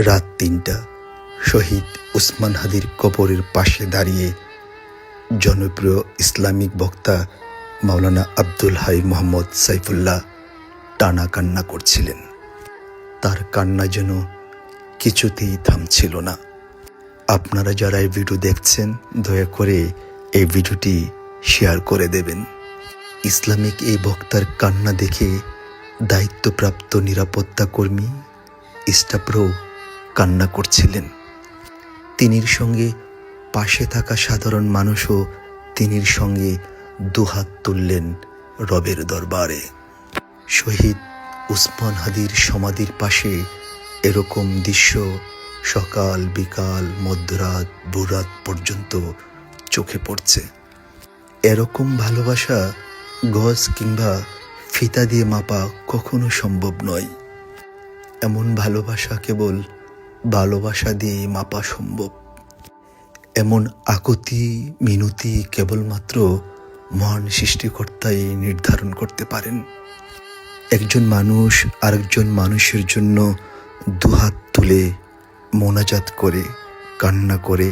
রাত ৩টা শহীদ উসমান হাদির কবরের পাশে দাঁড়িয়ে জনপ্রিয় ইসলামিক বক্তা মাওলানা আব্দুল হাই মোহাম্মদ সাইফুল্লাহ টানা কান্না করছিলেন। তার কান্না যেন কিছুতেই থামছিল না। আপনারা যারা এই ভিডিও দেখছেন, দয়া করে এই ভিডিওটি শেয়ার করে দেবেন। ইসলামিক এই বক্তার কান্না দেখে দায়িত্বপ্রাপ্ত নিরাপত্তা কর্মী স্টাফরাও কান্না করছিলেন। তিনির সঙ্গে পাশে থাকা সাধারণ মানুষও তিনির সঙ্গে দুহাত তুললেন রবের দরবারে। শহীদ উসমান হাদির সমাধির পাশে এরকম দৃশ্য সকাল বিকাল মধ্যরাত ভোররাত পর্যন্ত চোখে পড়ছে। এরকম ভালোবাসা গজ কিংবা ফিতা দিয়ে মাপা কখনো সম্ভব নয়। এমন ভালোবাসা কেবল ভালোবাসা দিয়ে মাপা সম্ভব। এমন আকুতি মিনতি কেবলমাত্র মহান সৃষ্টিকর্তাই নির্ধারণ করতে পারেন। একজন মানুষ আরেকজন মানুষের জন্য দুহাত তুলে মোনাজাত করে কান্না করে